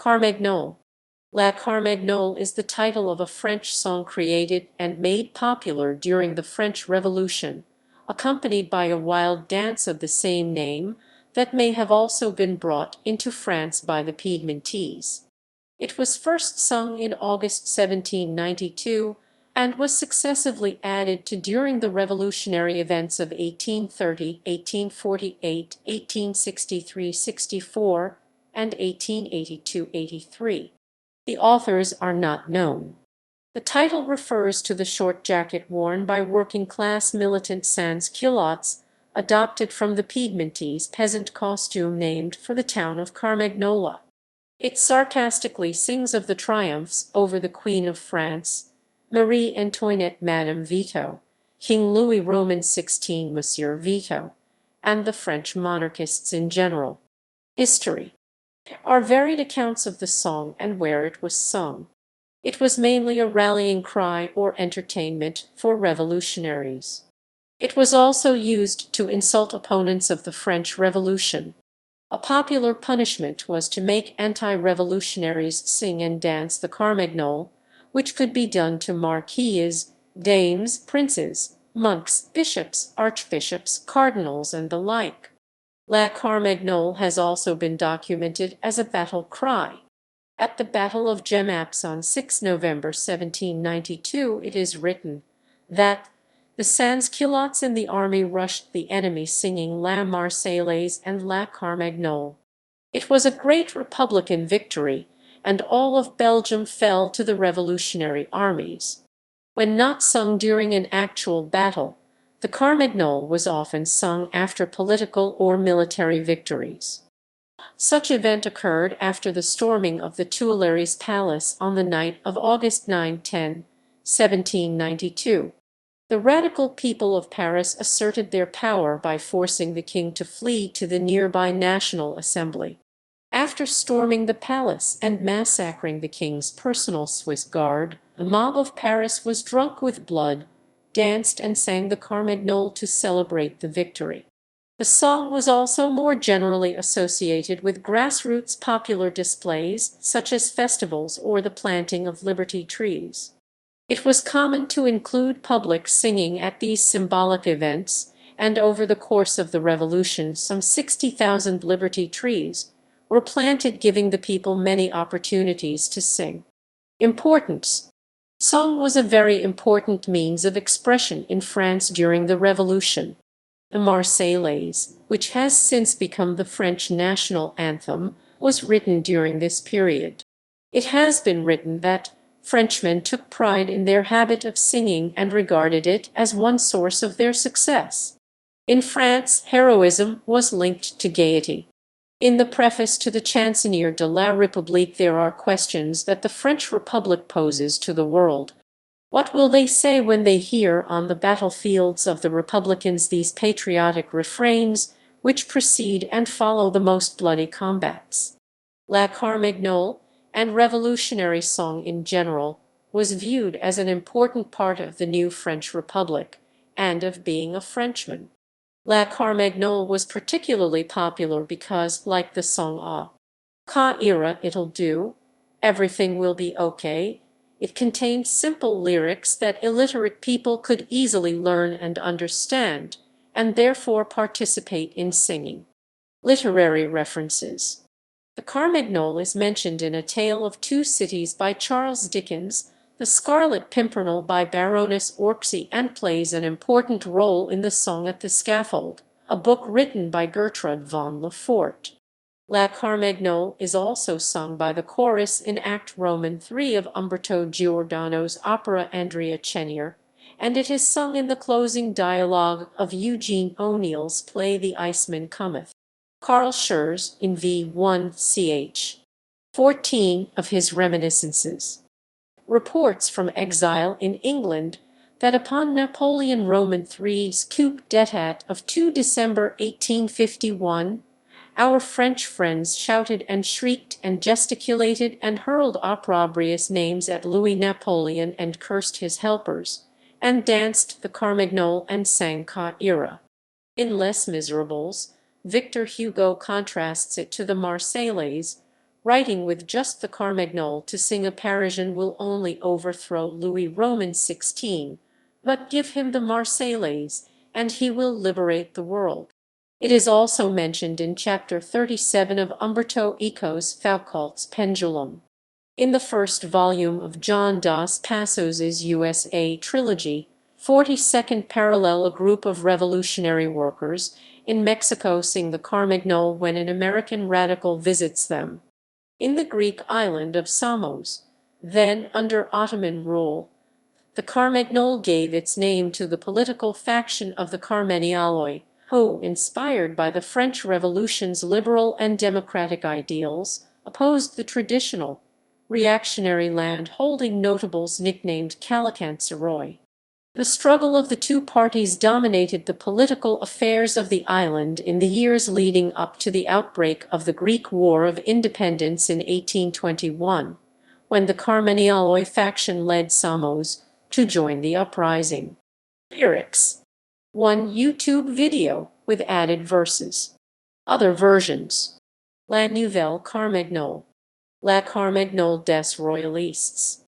Carmagnole. La Carmagnole is the title of a French song created and made popular during the French Revolution, accompanied by a wild dance of the same name that may have also been brought into France by the Piedmontese. It was first sung in August 1792 and was successively added to during the revolutionary events of 1830, 1848, 1863-64, and 1882-83. The authors are not known. The title refers to the short jacket worn by working-class militant sans-culottes, adopted from the Piedmontese peasant costume named for the town of Carmagnola. It sarcastically sings of the triumphs over the Queen of France, Marie Antoinette Madame Veto, King Louis XVI Monsieur Veto, and the French monarchists in general. History. There are varied accounts of the song and where it was sung. It was mainly a rallying cry or entertainment for revolutionaries. It was also used to insult opponents of the French Revolution. A popular punishment was to make anti-revolutionaries sing and dance the Carmagnole, which could be done to marquises, dames, princes, monks, bishops, archbishops, cardinals, and the like. La Carmagnole has also been documented as a battle cry. At the Battle of Jemappes on 6 November 1792 it is written that the sans-culottes in the army rushed the enemy singing La Marseillaise and La Carmagnole. It was a great Republican victory, and all of Belgium fell to the revolutionary armies. When not sung during an actual battle, the Carmagnole was often sung after political or military victories. Such event occurred after the storming of the Tuileries Palace on the night of August 9–10, 1792. The radical people of Paris asserted their power by forcing the king to flee to the nearby National Assembly. After storming the palace and massacring the king's personal Swiss guard, the mob of Paris was drunk with blood, danced and sang the Carmagnole to celebrate the victory. The song was also more generally associated with grassroots popular displays, such as festivals or the planting of liberty trees. It was common to include public singing at these symbolic events, and over the course of the Revolution some 60,000 liberty trees were planted, giving the people many opportunities to sing. Importance. Song was a very important means of expression in France during the Revolution. The Marseillaise, which has since become the French national anthem, was written during this period. It has been written that Frenchmen took pride in their habit of singing and regarded it as one source of their success. In France, heroism was linked to gaiety. In the preface to the Chansonnière de la République there are questions that the French Republic poses to the world. What will they say when they hear on the battlefields of the Republicans these patriotic refrains, which precede and follow the most bloody combats? La Carmagnole, and revolutionary song in general, was viewed as an important part of the new French Republic, and of being a Frenchman. La Carmagnole was particularly popular because, like the song Ca ira, it'll do, everything will be okay, it contained simple lyrics that illiterate people could easily learn and understand, and therefore participate in singing. Literary references. The Carmagnole is mentioned in A Tale of Two Cities by Charles Dickens, The Scarlet Pimpernel by Baroness Orczy, and plays an important role in The Song at the Scaffold, a book written by Gertrude von Lefort. La Carmagnole is also sung by the chorus in Act Roman 3 of Umberto Giordano's opera Andrea Chenier, and it is sung in the closing dialogue of Eugene O'Neill's play The Iceman Cometh. Carl Schurz, in v. 1 ch. 14 of his Reminiscences, reports from exile in England that upon Napoleon Roman III's coup d'état of 2 December 1851, our French friends shouted and shrieked and gesticulated and hurled opprobrious names at Louis Napoleon and cursed his helpers, and danced the Carmagnole and sang Ca ira. In Les Miserables, Victor Hugo contrasts it to the Marseillaise, writing with just the Carmagnole to sing a Parisian will only overthrow Louis XVI, but give him the Marseillaise, and he will liberate the world. It is also mentioned in chapter 37 of Umberto Eco's Foucault's Pendulum. In the first volume of John Dos Passos's USA trilogy, 42nd Parallel, a group of revolutionary workers in Mexico sing the Carmagnole when an American radical visits them. In the Greek island of Samos, then under Ottoman rule, the Carmagnole gave its name to the political faction of the Carmagnole, who, inspired by the French Revolution's liberal and democratic ideals, opposed the traditional, reactionary land-holding notables nicknamed Calacanceroi. The struggle of the two parties dominated the political affairs of the island in the years leading up to the outbreak of the Greek War of Independence in 1821, when the Carmagnole faction led Samos to join the uprising. Lyrics. One YouTube video with added verses. Other versions. La Nouvelle Carmagnole. La Carmagnole des Royalistes.